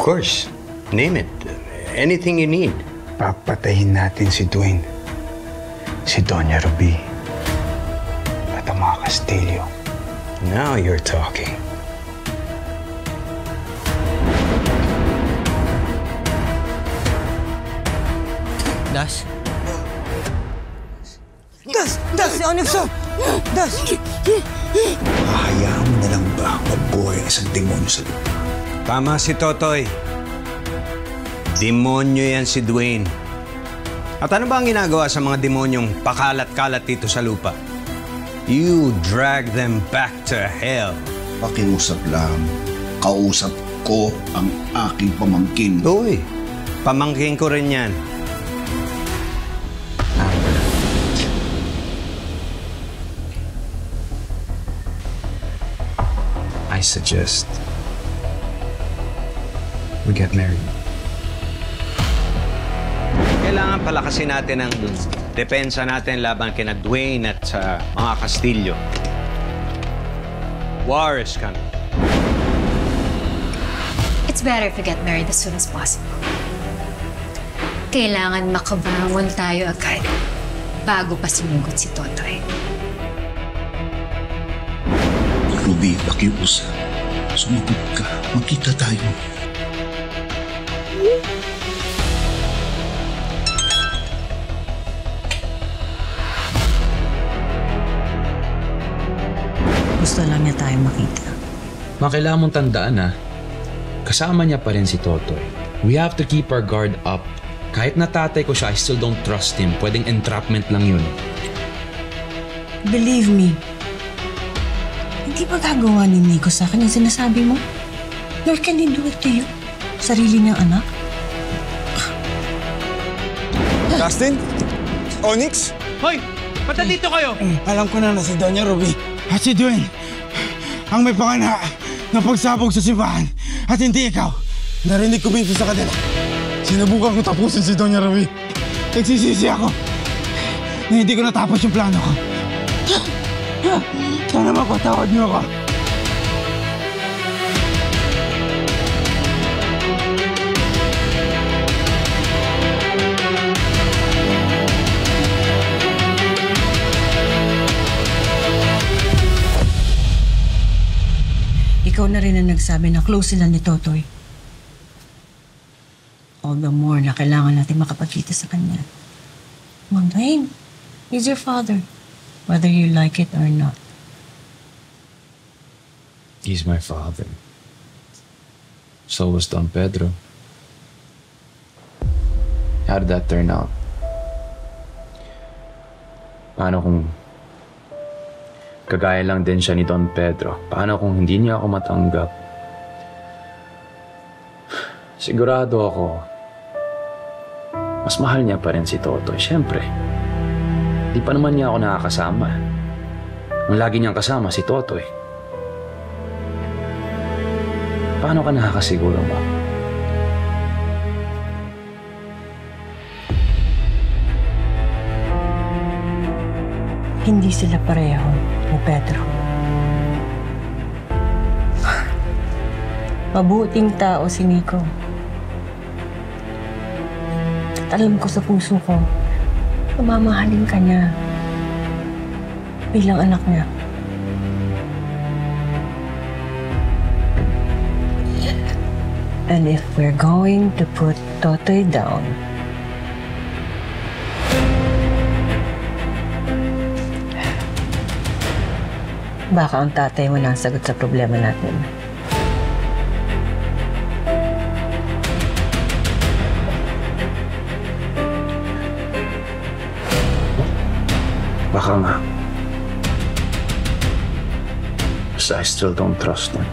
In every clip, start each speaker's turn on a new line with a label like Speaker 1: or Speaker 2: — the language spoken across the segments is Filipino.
Speaker 1: course. Name it. Anything you need.
Speaker 2: Papatayin natin si Dwayne, si Doña Ruby, at ang mga Castillo.
Speaker 1: Now you're talking.
Speaker 3: Das? Das! Si Onyx! Das!
Speaker 2: Hahayaan mo na lang ba magbuhay ang isang demonyo sa lupa?
Speaker 1: Tama si Totoy. Demonyo yan si Dwayne. At ano ba ang ginagawa sa mga demonyong pakalat-kalat dito sa lupa? You drag them back to hell.
Speaker 4: Pakiusap lang. Kausap ko ang aking pamangkin.
Speaker 1: Uy, pamangkin ko rin yan.
Speaker 2: I suggest we get married.
Speaker 1: Kailangan palakasin natin ang depensa natin laban kina Dwayne at sa mga Castillo. War is coming.
Speaker 5: It's better if we get married as soon as possible. Kailangan makabangon tayo agad bago pa sumugot si Totoy.
Speaker 4: Ruby, pakiusap. Sumagot ka. Magkita tayo.
Speaker 3: Gusto lang niya tayong makita.
Speaker 6: Kailangan mong tandaan na kasama niya pa rin si Totoy. We have to keep our guard up. Kahit na tatay ko siya, I still don't trust him. Pwedeng entrapment lang yun.
Speaker 3: Believe me, hindi ba gagawa ni Nico sa akin yung sinasabi mo? Nor can he do it to you? Sarili niyang anak?
Speaker 2: Dustin? Onyx?
Speaker 7: Hoy! Ba't dito kayo?
Speaker 2: Alam ko na si Doña Ruby at si Dwayne ang may pangana na pagsabog sa simbahan at hindi ikaw. Narinig ko minsan sa kanila. Sinubukan ko tapusin si Doña Ruby. Nagsisisi ako na hindi ko natapos yung plano ko. Sana mapatawad niyo ako.
Speaker 3: Ikaw na rin ang nagsabi na close sila ni Totoy. All the more na kailangan natin makapagkita sa kanya. Ma'am Dwayne, he's your father, whether you like it or not.
Speaker 6: He's my father. So was Don Pedro. How did that turn out? Paano kung kagaya lang din siya ni Don Pedro? Paano kung hindi niya ako matanggap? Sigurado ako, mas mahal niya pa rin si Totoy. Siyempre, di pa naman niya ako nakakasama. Ang lagi niyang kasama si Totoy. Paano ka nakakasiguro mo?
Speaker 3: Hindi sila pareho ni Pedro. Mabuting tao si Nico. At alam ko sa puso ko, mamahalin ka niya bilang anak niya. And if we're going to put Totoy down, baka ang tatay mo na ang sagot sa problema natin.
Speaker 6: Baka nga. Basta I still don't trust him.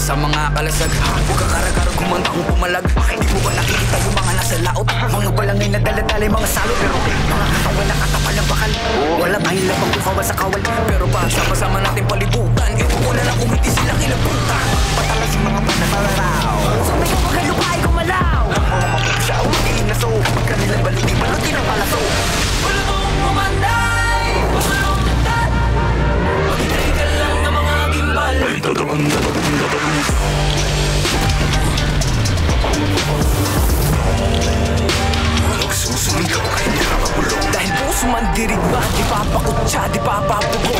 Speaker 8: sa mga kalasag. Huwag ka karag-arag kumanta kung pumalag. Di mo ba nakikita yung mga nasa laot? Mga balangay na dala-dala mga salot. Pero mga katawan na katapal ng bakal. Wala tayong labang kukawa sa kawal. Pero pag sama-sama natin palibutan, ewan ko na lang kung hindi sila kinapunta. Patalas yung mga panataraw. Sabay ko magkalupay kumalaw. Mga mapagsaw, mag-iinaso. Kanilang baluti, baluti ng palaso. Wala mong pumanday, pasaluntan. Maghintay ka lang ng mga gimbal. Susumigaw kayo na kapulong. Dahil puso man dirigma, di papakutsa, di papapugo.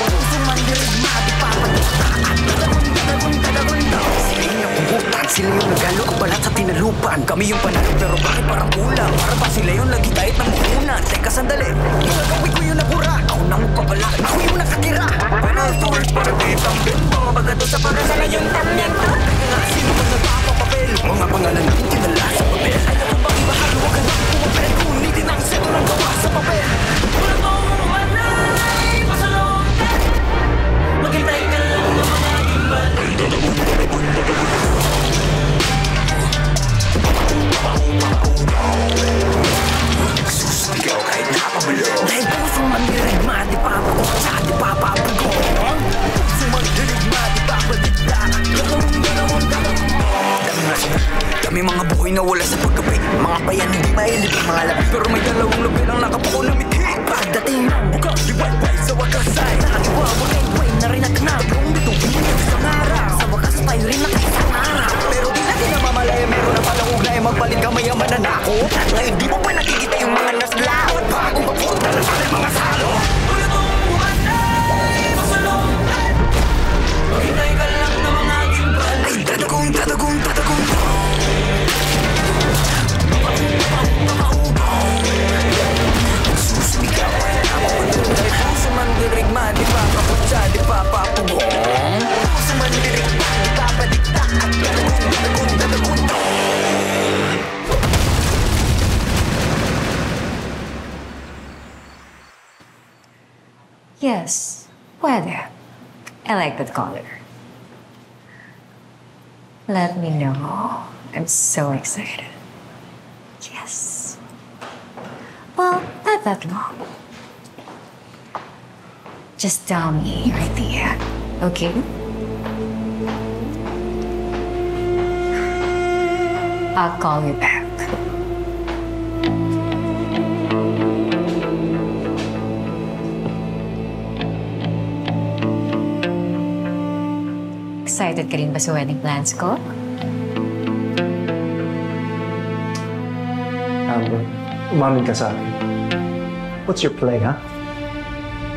Speaker 8: Puso man dirigma, di papakutsa. Sila yung napugutan, sila yung nagalo ko balat sa tinalupan. Kami yung panalo pero bakit parang kulang? Para ba sila yung lagi tahit ng mukunan? Teka sandali, gagawin ko yung nabura. Ako nang magpapala, ako yung nakatira. When I thought para kitang bimbo, magato sa parasa na yung tamyan ko. Teka nga, sino ba nagpapapapel? Mga pangalan ng tinala sa papel. Alam mo ba ibahalo, wag ka na pumapel. Kung ulitin ang seto ng gawa sa papel. Wala mong umanay, pasaluntan. Maghintay ka lang ng mga gimbal. Susumigaw kahit napabalo. Dahil puso man dirigma, di papakutsa, di papapugo. Puso man dirigma, di papaligta. Dami mga buhay na wala sa paggabi. Mga bayan hindi mailip ang mga labi. Pero may dalawang labi lang nakapuko na mithi. Pagdating ng bukang liwayway sa wakas ay nakaliwa, wagay-way na rin at na. Buong bitong pinag isang araw. Sa wakas tayo rin nakaisang araw. Pero di natin namamalaya, meron na palang ugnay. Magpalit ka may yaman na nako. At ngayon di mo pa nakikita yung mga naslaot. Bagong pagpunta na sa mga salo. Wala mong umanay, pasaluntan. Maghintay ka lang ng mga gimbal. Ay tatagong, tatagong, tatagong. Susumigaw ay napapulong. Dahil puso man dirigma, di papakutsa, di papapugong. Puso man dirigma, di papadikta. At tatagong, tatagong.
Speaker 5: Yes, pwede. I like that color. Let me know. I'm so excited. Yes. Well, not that long. Just tell me your idea, okay? I'll call you back. Excited ka rin ba sa wedding plans ko?
Speaker 9: Amber, umamin ka sa akin. What's your play, ha?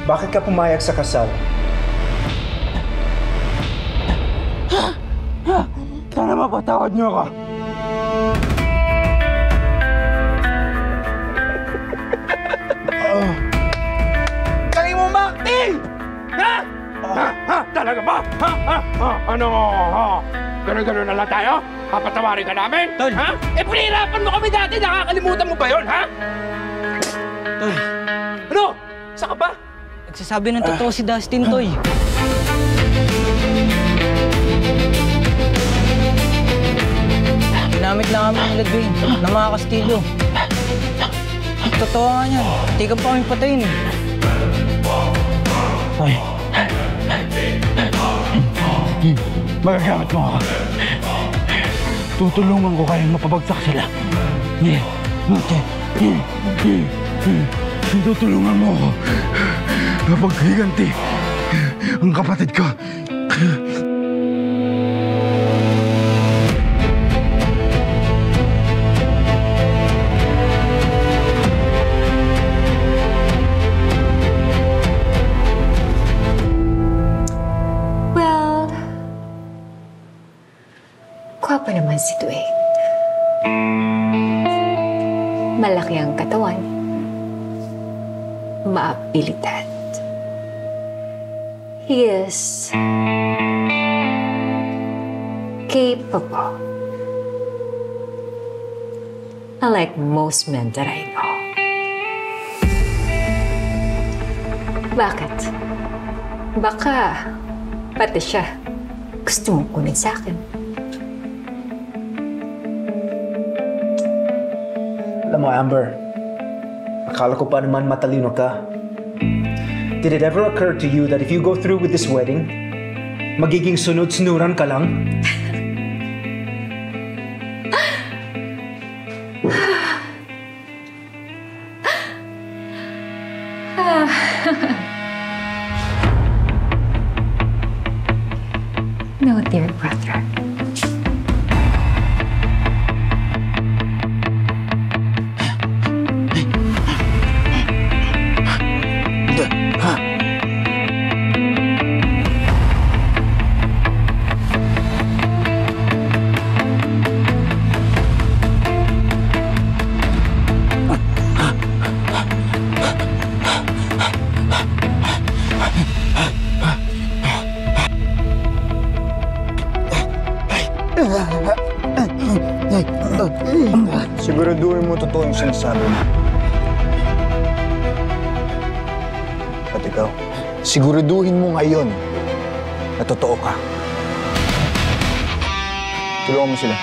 Speaker 9: Bakit ka pumayag sa kasal?
Speaker 2: Sana mapatawad niyo ako.
Speaker 7: Galing mo ma-acting! Ha? Ha? Talaga ba? Ha? Ha? Ha? Ano? Ha? Ganun-ganun na lang tayo? Papatawarin ka namin? Tol! Ha? Eh, pinahirapan mo kami dati! Nakakalimutan mo ba yun, ha?
Speaker 10: Tol,
Speaker 7: Ano? Saan ka ba?
Speaker 10: nagsasabi ng totoo si Dustin, Toy. Ginamit lang kami nila Dwayne ng mga Kastilyo. Totoo nga yan. Tigan pa kami patayin eh.
Speaker 2: Ay. Magagamit mo ako. Tutulungan ko kayong mapabagsak sila. Tutulungan mo ako. Napaghiganti ang kapatid ko.
Speaker 5: Well, gwapo naman si Dwayne. Malaki ang katawan. Maabilidad. He is capable. Unlike most men that I know. Bakit? Baka pati siya gusto mong kunin sa akin?
Speaker 9: Alam mo, Amber, akala ko pa naman matalino ka. Did it ever occur to you that if you go through with this wedding, magiging sunod-sunuran ka lang?
Speaker 5: No, dear brother.
Speaker 2: Siguraduhin mo totoo yung sinasabi mo. At ikaw, siguraduhin mo ngayon na totoo ka. Tulungan mo sila.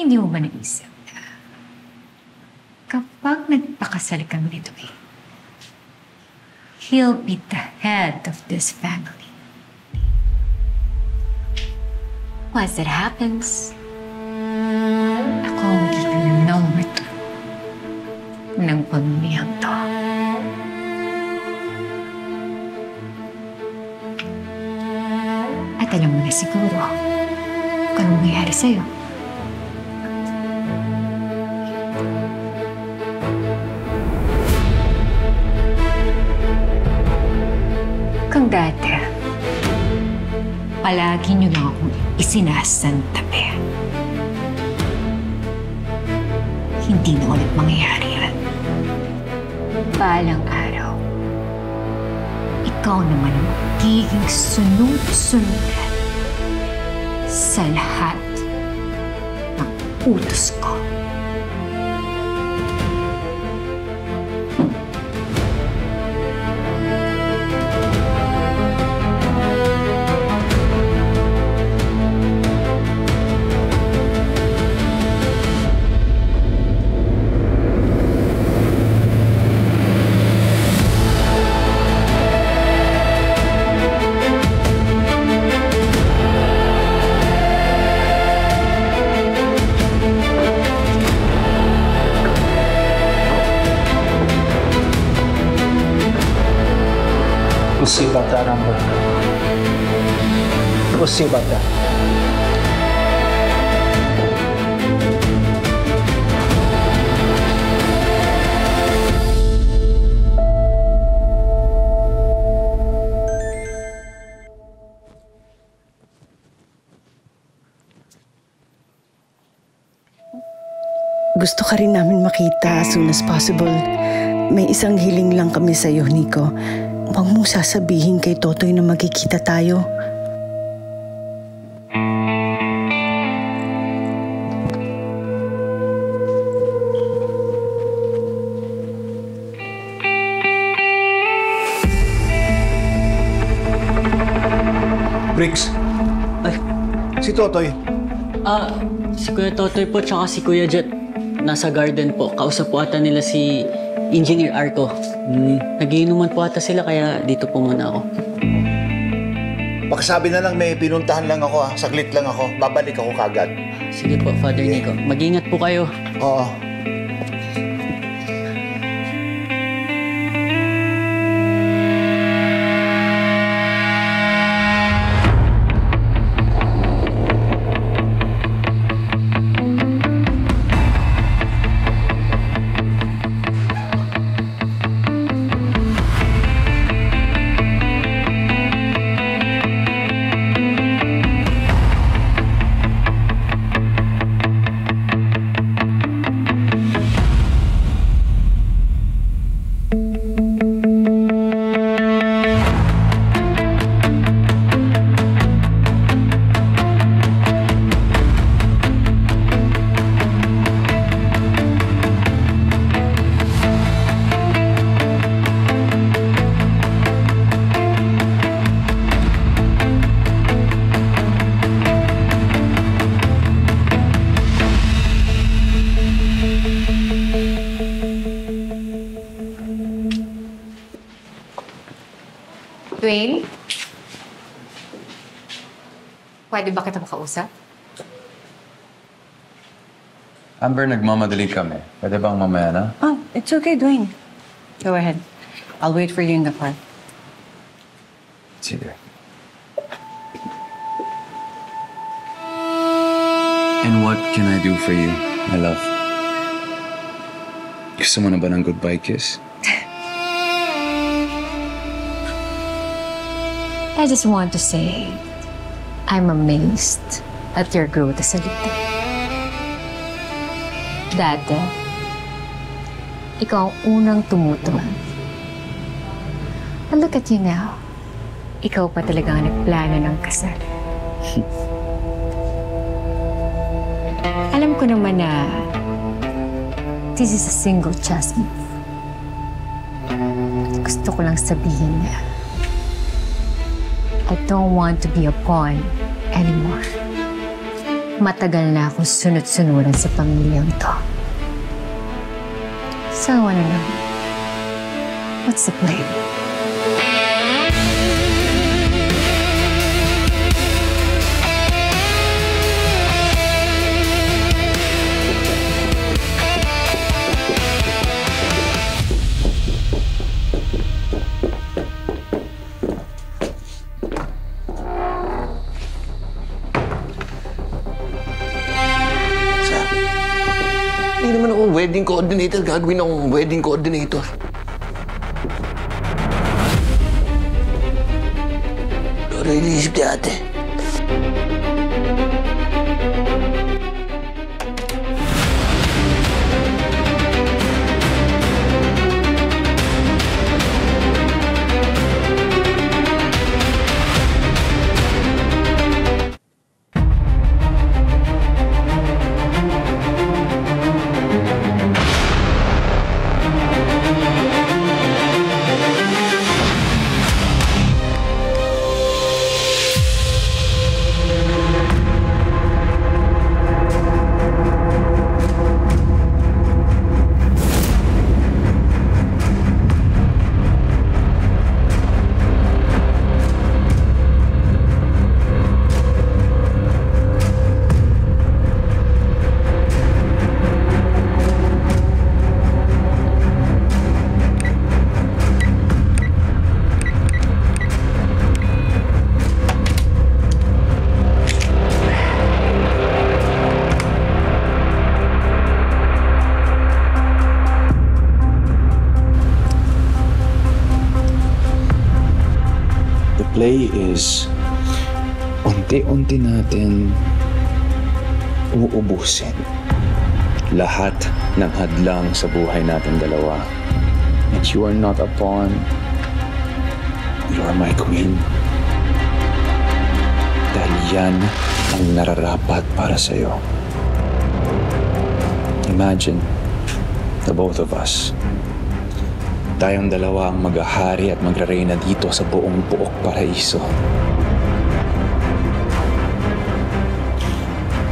Speaker 5: Hindi mo ba naisip na kapag nagpakasal kami nito he'll be the head of this family. Once that happens, ako ang magiging number 2 ng pamilihang to. At alam mo na siguro kung anong mangyayari sa'yo. Kung dati, palagi niyo lang akong isinasantabi. Hindi na ulit mangyayari yan. Balang araw, ikaw naman ang magiging sunod-sunuran sa lahat ng utos ko.
Speaker 9: We'll see about that, Amber. We'll see about that.
Speaker 11: Gusto ka rin namin makita as soon as possible. May isang hiling lang kami sa'yo, Nico. Huwag mong sasabihin kay Totoy na magkikita tayo.
Speaker 2: Briggs, si Totoy.
Speaker 10: Si Kuya Totoy po tsaka si Kuya Jet nasa garden po. Kausap po ata nila si Engineer Arco. Nagiinuman po ata sila kaya dito po muna ako.
Speaker 4: Pakisabi na lang may pinuntahan lang ako saglit lang ako. Babalik ako kagad.
Speaker 10: Sige po, Father Nico. Mag-ingat po kayo.
Speaker 4: Oo.
Speaker 5: Dwayne? Pwede ba kita makausap?
Speaker 6: Amber, nagmamadali kami. Pwede bang mamaya na?
Speaker 3: Oh, it's okay, Dwayne. Go ahead. I'll wait for you in the car.
Speaker 6: Sige. And what can I do for you, my love? Gusto mo na ba ng goodbye kiss?
Speaker 5: I just want to say, I'm amazed at your growth as a leader. Dati, ikaw ang unang tumutuwa. And look at you now. Ikaw pa talaga ang nagplano ng kasal. Alam ko naman na this is a single chess move. Gusto ko lang sabihin na I don't want to be a pawn anymore. Matagal na akong sunod-sunuran sa pamilyang to. So I wanna know, what's the plan?
Speaker 12: Hindi naman ako wedding coordinator. Gagawin akong wedding coordinator. Pero iniisip ni ate.
Speaker 6: Play is unti-unti natin uubusin lahat ng hadlang sa buhay natin dalawa. And you are not a pawn. You are my queen. Dahil yan ang nararapat para sa'yo. Imagine the both of us. Tayong dalawa ang maghahari at magrareyna dito sa buong Puok Paraiso.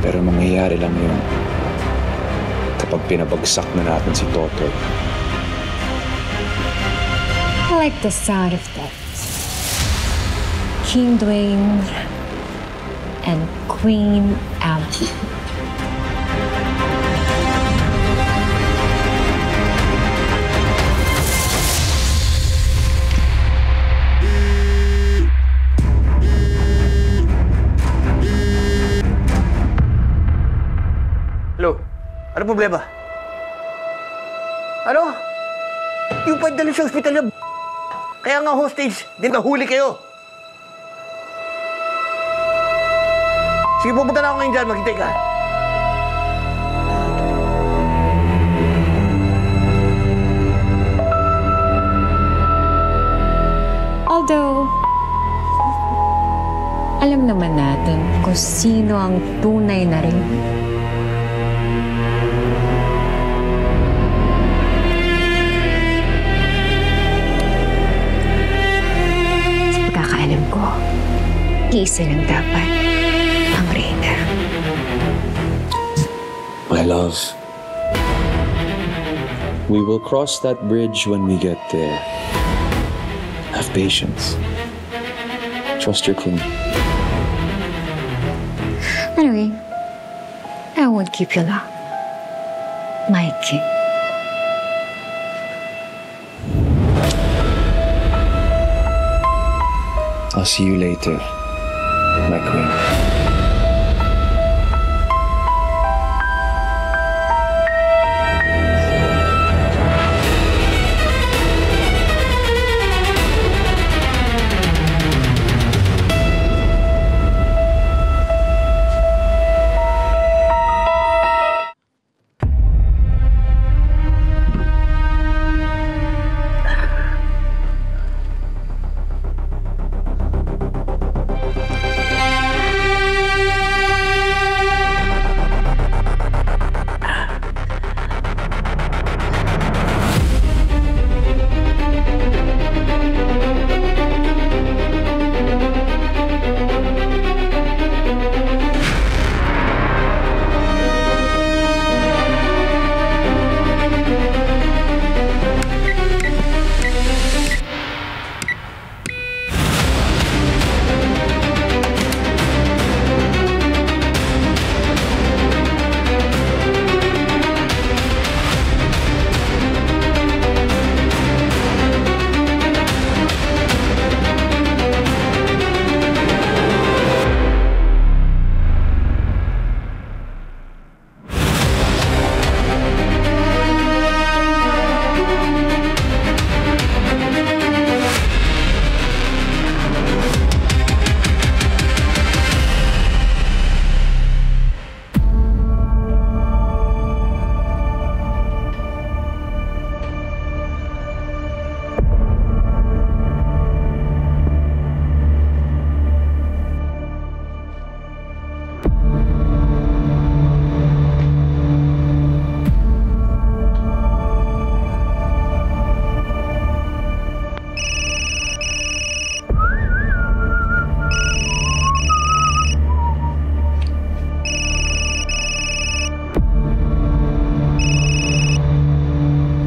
Speaker 6: Pero mangyayari lang yun kapag pinabagsak na natin si Totoy.
Speaker 5: I like the sound of that. King Dwayne and Queen Amber.
Speaker 12: Hello? Ano problema? Ano? Yung pwede dali sa ospital na kaya nga hostage, din nahuli kayo. Sige, pupunta na ako ngayon dyan. Maghintay ka.
Speaker 5: Although, alam naman natin kung sino ang tunay na rin. Alam ko, isa lang dapat ang reyna.
Speaker 6: My love, we will cross that bridge when we get there. Have patience.
Speaker 13: Trust your king.
Speaker 5: Anyway, I won't keep you long. My king.
Speaker 13: I'll see you later, my queen.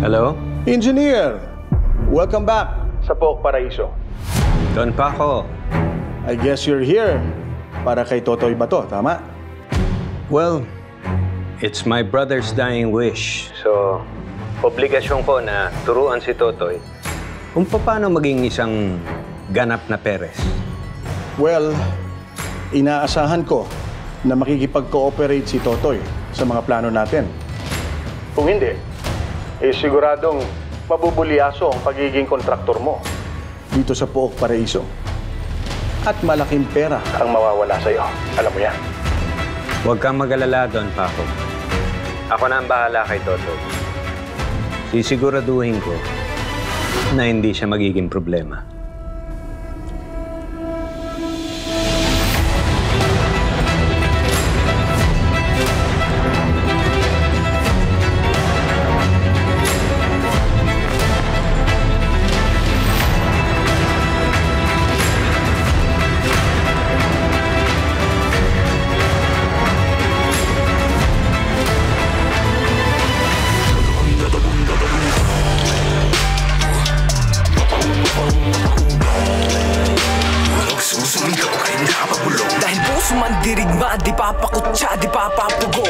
Speaker 1: Hello?
Speaker 14: Engineer! Welcome back sa Pook Paraiso.
Speaker 1: Don Paco.
Speaker 14: I guess you're here para kay Totoy Bato, tama?
Speaker 1: Well, it's my brother's dying wish. So, obligasyon ko na turuan si Totoy kung paano maging isang ganap na Perez.
Speaker 14: Well, inaasahan ko na makikipag-cooperate si Totoy sa mga plano natin. Kung hindi, siguradong mabubulyaso ang pagiging kontraktor mo dito sa Pook Paraiso. At malaking pera ang mawawala sa'yo. Alam mo yan.
Speaker 1: Huwag kang mag-alala, Don Paco. Ako na ang bahala kay Totoy. Sisiguraduhin ko na hindi siya magiging problema.
Speaker 8: Dahil puso man dirigma, di papakutsa, di papapugo.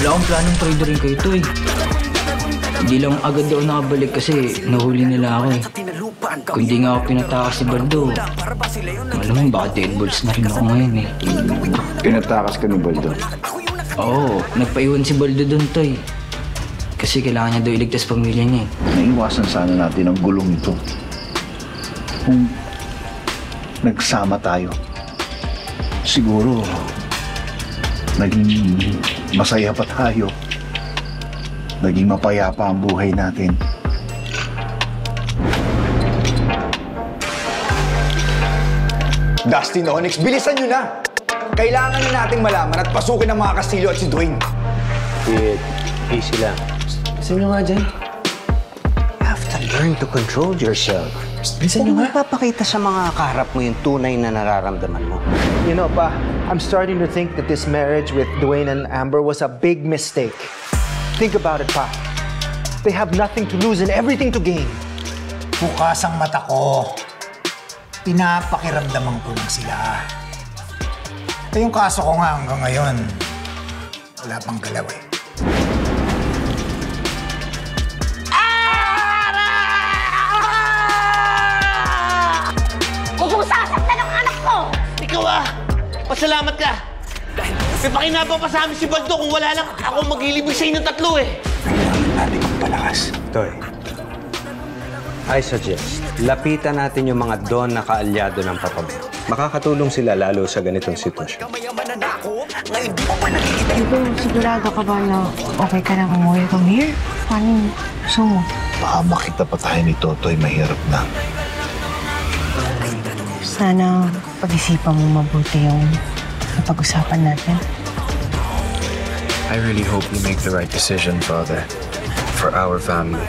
Speaker 15: Wala akong planong trader rin kayo ito eh. Hindi lang agad daw nakabalik kasi nahuli nila ako eh. Kung hindi nga ako pinatakas si Baldo, alam mo baka dead balls na rin ako ngayon eh.
Speaker 16: Pinatakas ka ni Baldo?
Speaker 15: Oo, nagpaiwan si Baldo doon to eh. Kasi kailangan niya daw iligtas pamilya niya eh.
Speaker 16: Naiwasan sana natin ang gulong ito. Kung nagsama tayo, siguro naging masaya pa tayo. Naging mapayapa ang buhay natin.
Speaker 17: Dustin, Onyx, bilisan nyo na! Kailangan na nating malaman at pasukin ang mga Castillo at si Dwayne.
Speaker 1: Kid, easy lang.
Speaker 17: Bilisan nyo nga dyan.
Speaker 1: You have to learn to control yourself.
Speaker 17: Bilisan nyo nga.
Speaker 1: Kung mapapakita sa mga kaharap mo yung tunay na nararamdaman mo.
Speaker 9: You know, Pa, I'm starting to think that this marriage with Dwayne and Amber was a big mistake. Think about it, Pa. They have nothing to lose and everything to gain.
Speaker 12: Bukas ang mata ko.
Speaker 18: Pinapakiramdaman ko lang sila. Yung kaso ko nga hanggang ngayon, wala pang galaw eh.
Speaker 12: Kung sasaktan ang anak ko! Ikaw pasalamat ka. May pakinabang pa sa amin si Baldo kung wala lang ako mag-ilibig sa inyong tatlo eh.
Speaker 18: Kailangan natin magpalakas.
Speaker 1: Toy, I suggest, lapitan natin yung mga don na kaalyado ng papa mo. Makakatulong sila lalo sa ganitong sitwasyon.
Speaker 5: Ito, sigurado ka ba na okay ka lang umuwi from here? Paano gusto mo?
Speaker 16: Baka makita pa tayo ni Totoy, mahirap na.
Speaker 5: Sana pag-isipan mo mabuti yung napag-usapan natin.
Speaker 13: I really hope you make the right decision, Father. For our family.